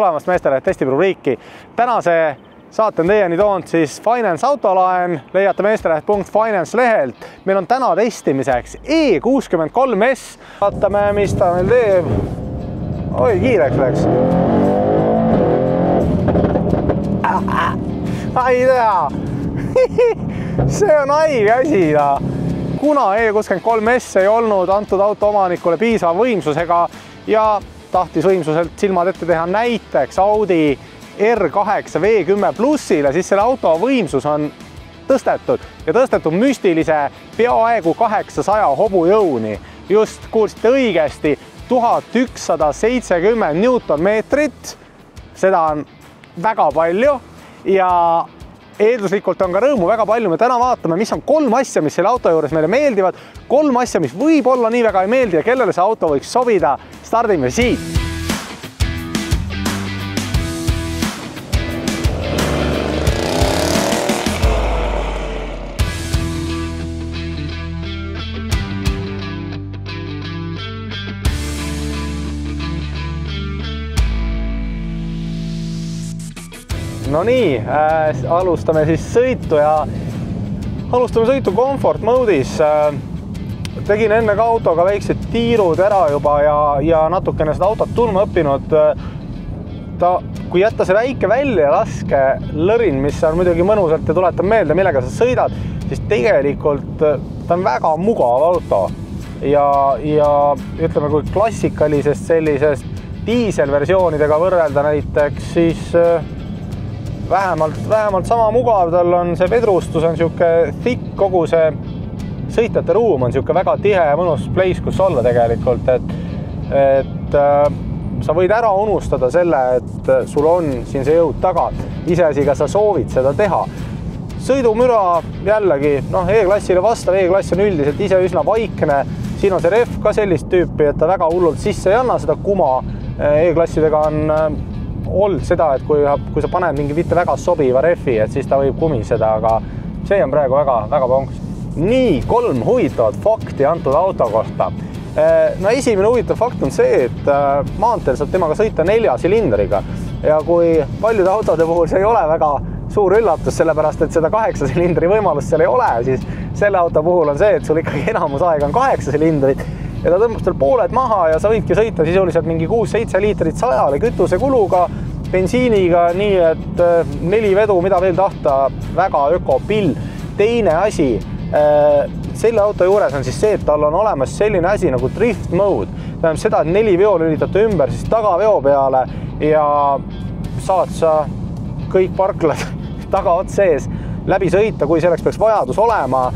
Olemast meestele testib rubriiki. Tänase saate on teieni toonud siis Finance autolaen, leiate meesteleht.finance lehelt. Meil on täna testimiseks E63S. Vaatame, mis ta meil teeb. Oi, kiireks läks. Ai tea. See on haige asi. Kuna E63S ei olnud antud auto omanikule piisava võimsusega ja tahtis võimsuselt silmad ette teha näiteks Audi R8 V10 plussile, siis selle auto võimsus on tõstetud ja tõstetud müstilise peaaegu 800 hobujõuni. Just kuulsite õigesti, 1170 Newtonmeetrit. Seda on väga palju ja eelduslikult on ka rõõmu väga palju. Me täna vaatame, mis on 3 asja, mis selle auto juures meile meeldivad, 3 asja, mis võib-olla nii väga ei meeldi ja kellele see auto võiks sobida. Stardime siit. No nii, alustame siis sõitu ja alustame sõitu comfort mode'is. Tegin enne ka autoga väiksed tiirud ära juba ja natukene seda autot tundma õppinud. Kui jätta see väike välja ja laske lõrin, mis on muidugi mõnusalt ja tuletab meelde, millega sa sõidad, siis tegelikult ta on väga mugav auto. Ja ütleme, kui klassikalisest sellisest diiselversioonidega võrrelda näiteks, siis vähemalt sama mugav, tal on see vedrustus on siuke thick, kogu see sõitjate ruum on siuke väga tihe ja mõnus place, kus olla tegelikult, et sa võid ära unustada selle, et sul on siin see jõud taga, iseasi, kas sa soovid seda teha. Sõidumüra jällegi, E-klassile vastav, E-klass on üldiselt ise üsna vaikne, siin on see ref ka sellist tüüpi, et ta väga hullult sisse ei anna seda kuma. E-klassidega on olnud seda, et kui sa paned mingi mitte väga sobiva refi, et siis ta võib kumiseda, aga see on praegu väga ponks. Nii, 3 huvitavat fakti antud auto kohta. Esimene huvitav fakt on see, et maanteel saab temaga sõita 4 silindriga ja kui paljude autode puhul see ei ole väga suur üllatus, sellepärast et seda 8 silindri võimalust seal ei ole, siis selle auto puhul on see, et sul ikkagi enamus aega on 8 silindrit ja ta tõmbab tal pooled maha ja sa võidki sõita sisuliselt mingi 6-7 liitrit 100 kütuse kuluga, bensiiniga, nii et 4 vedu, mida veel tahta, väga ökopill. Teine asi, selle auto juures on siis see, et tal on olemas selline asi nagu drift mode. Tähendab seda, et 4 veo lülitate ümber siis tagaveo peale ja saad sa kõik parklad tagaots sees läbi sõita, kui selleks peaks vajadus olema.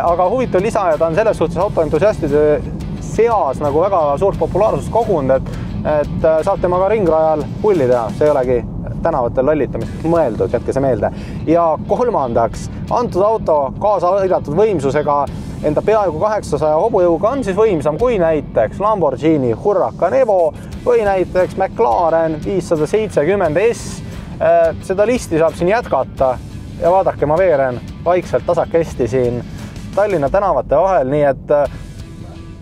Aga huvitav lisa ja ta on selles suhtes autoentusiastide seas nagu väga suurt populaarsust kogunud, et saab temaga ringrajal pulli teha, see ei olegi tänavatel lollitamiseks mõeldud, jätke see meelde. Ja kolmandaks, antud auto kaasa aidatud võimsusega enda peaaegu 800 hobujõuga on siis võimsam kui näiteks Lamborghini Huracan Evo või näiteks McLaren 570S. Seda listi saab siin jätkata ja vaadake, ma veeren vaikselt tasakesti siin Tallinna tänavate vahel, nii et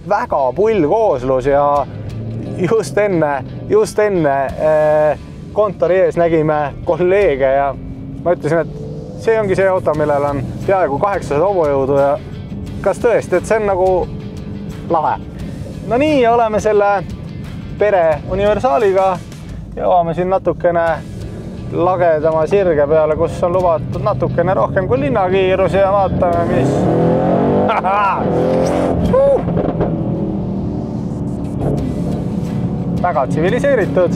väga pull kooslus ja just enne kontori ees nägime kolleege ja ma ütlesin, et see ongi see auto, millel on peaaegu 800 hobujõudu ja kas tõesti, et see on nagu lahe. No nii, oleme selle pere universaaliga, jõuame siin natukene lagedama sirge peale, kus on lubatud natukene rohkem kui linnakiirus ja vaatame, mis väga tsiviliseeritud.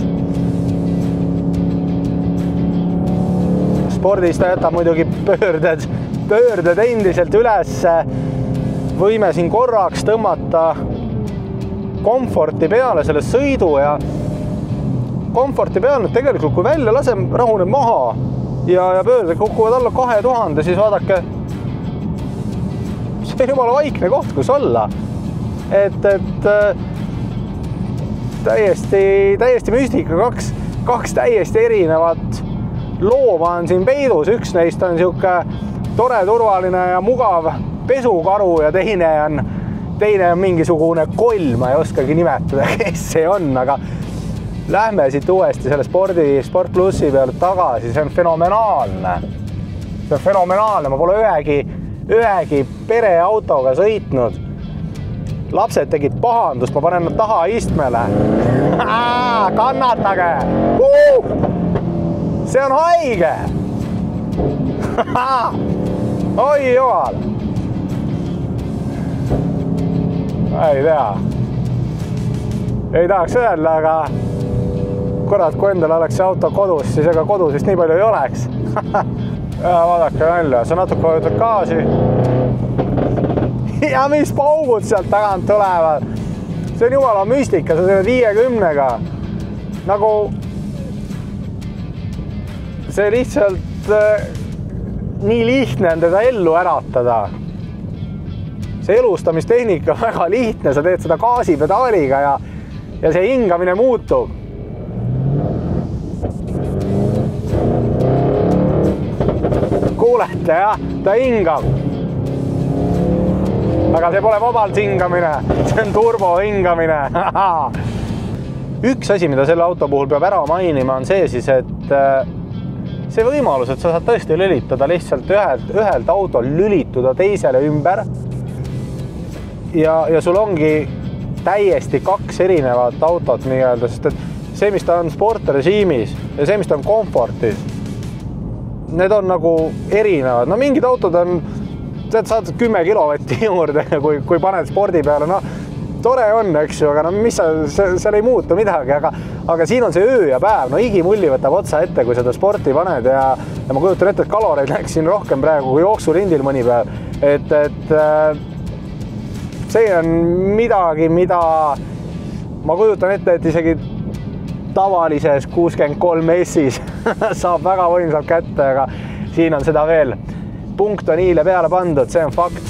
Spordis ta jätab muidugi pöörded endiselt üles. Võime siin korraks tõmmata komforti peale selle sõidu ja komforti peal nüüd tegelikult, kui välja lasem, rahuneb maha ja pöörded kukuvad alla 2000, siis vaadake, see on jumala vaikne koht, kus olla. Et täiesti müstika, kaks täiesti erinevat looma on siin peidus. Üks neist on siuke tore, turvaline ja mugav pesukaru ja teine on mingisugune koll, ma ei oskagi nimetada, kes see on, aga lähme siit uuesti selle Sport Plussi peale tagasi, see on fenomenaalne. See on fenomenaalne, ma pole ühegi pereautoga sõitnud. Lapsed tegid pahandust, ma panen nad taha istmele. Kannatage! See on haige! Oi jumal! Ei tea. Ei tahaks öelda, aga kurat, kui endal oleks see auto kodus, siis ega kodus vist nii palju ei oleks. Ja vaadake välja, sa natuke vajutad gaasi. Ja mis paugud sealt tagant tulevad. See on jumala müstika, see on 50-ga. Nagu see lihtsalt nii lihtne on teda ellu äratada. See elustamistehnika on väga lihtne, sa teed seda gaasipedaaliga ja see hingamine muutub. Kuulete, jah? Ta hingab. Aga see pole vabalt hingamine, see on turbo hingamine. Üks asi, mida selle auto puhul peab ära mainima, on see siis, et see võimalus, et sa saad tõesti lülitada lihtsalt ühelt autol lülituda teisele ümber. Ja sul ongi täiesti kaks erinevat autot nii-öelda, sest et see, mis ta on sportrežiimis ja see, mis ta on komfortis, need on nagu erinevad. No mingid autod on, saad 10 kilovatti juurde, kui paned spordi peale, no tore on, eks ju, aga no mis seal ei muutu midagi, aga siin on see öö ja päev, no igimulli võtab otsa ette, kui seda sporti paned ja ma kujutan ette, et kaloreid läks siin rohkem praegu kui jooksurindil mõni päev, et see on midagi, mida ma kujutan ette, et isegi tavalises 63 S-is saab väga võimsalt kätte, aga siin on seda veel. Punkt on hiile peale pandud, see on fakt.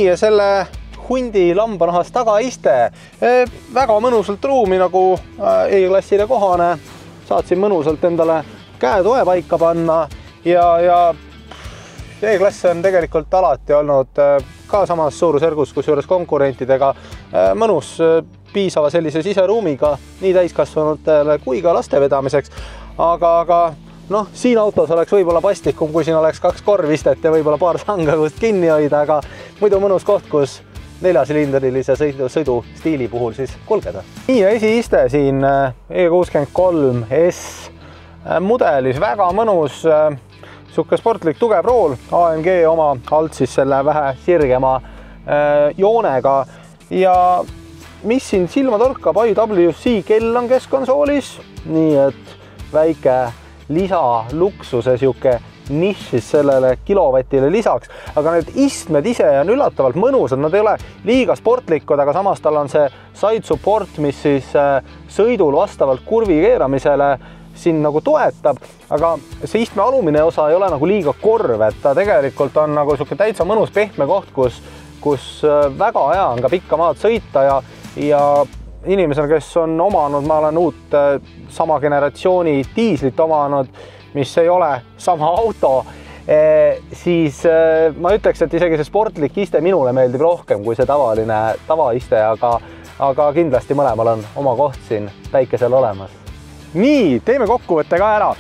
Ja selle hundi lambanahas tagaiste väga mõnusalt ruumi nagu E-klassile kohane. Saatsin mõnusalt endale käetoe paika panna ja E-klass on tegelikult alati olnud ka samas suurusjärgus, kusjuures konkurentidega mõnus piisava sellise siseruumiga nii täiskasvanutele kui ka laste vedamiseks. Aga noh, siin autos oleks võib-olla paslikum, kui siin oleks 2 korvistet ja võib-olla paar sanga kust kinni hoida, aga muidu mõnus koht, kus 4-silindrilise sõidu stiili puhul siis kulgeda. Nii ja esiiste siin E63S mudelis väga mõnus, suhke sportlik tugev rool, AMG oma alt siis selle vähe sirgema joonega ja mis siin silma torkab, IWC kell on keskkonsoolis, nii et väike lisaluksuse siuke nišis sellele kilovatile lisaks, aga need istmed ise on üllatavalt mõnusad, nad ei ole liiga sportlikud, aga samas tal on see side support, mis siis sõidul vastavalt kurvi keeramisele siin nagu toetab, aga see istme alumine osa ei ole nagu liiga korv, et ta tegelikult on nagu siuke täitsa mõnus pehme koht, kus väga hea on ka pikka maad sõita ja inimesel, kes on omanud, ma olen uut sama generatsiooni diislit omanud, mis ei ole sama auto, siis ma ütleks, et isegi see sportlik iste minule meeldib rohkem kui see tavaiste, aga kindlasti mõlemal on oma koht siin päikesel olemas. Nii, teeme kokkuvõtte ka ära.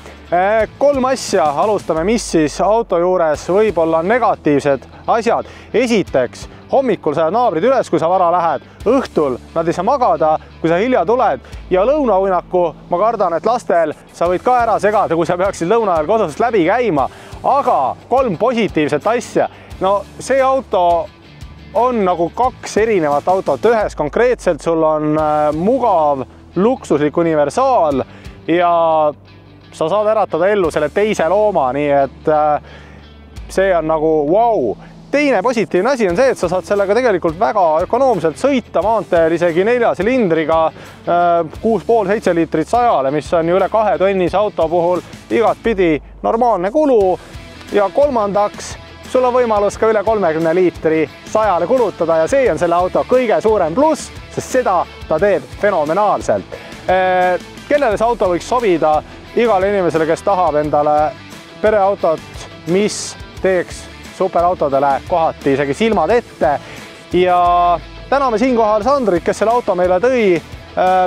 3 asja alustame, mis siis auto juures võib-olla negatiivsed asjad. Esiteks, hommikul sa naabrid üles, kui sa vara lähed, õhtul nad ei saa magada, kui sa hilja tuled ja lõunauinaku, ma kardan, et lastel sa võid ka ära segada, kui sa peaksid lõuna ajal kodusest läbi käima, aga 3 positiivset asja. No see auto on nagu 2 erinevat autot, ühes konkreetselt sul on mugav, luksuslik universaal ja sa saad äratada ellu selle teise looma, nii et see on nagu vau. Teine positiivne asi on see, et sa saad sellega tegelikult väga ökonoomselt sõita maanteel isegi 4 silindriga 6,5-7 liitrit 100-le, mis on ju üle 2 tonnise auto puhul igat pidi normaalne kulu. Ja kolmandaks, sul on võimalus ka üle 30 liitri 100-le kulutada ja see on selle auto kõige suurem pluss, sest seda ta teeb fenomenaalselt. Kellele see auto võiks sobida? Igale inimesele, kes tahab endale pereautot, mis teeks superautodele kohati isegi silmad ette. Ja täname siinkohal Sandrit, kes selle auto meile tõi.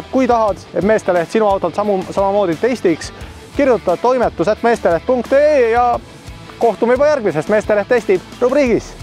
Kui tahad, et Meesteleht sinu autot samamoodi testiks, kirjuta toimetus@meesteleht.ee ja kohtume juba järgmises Meesteleht testib rubriigis.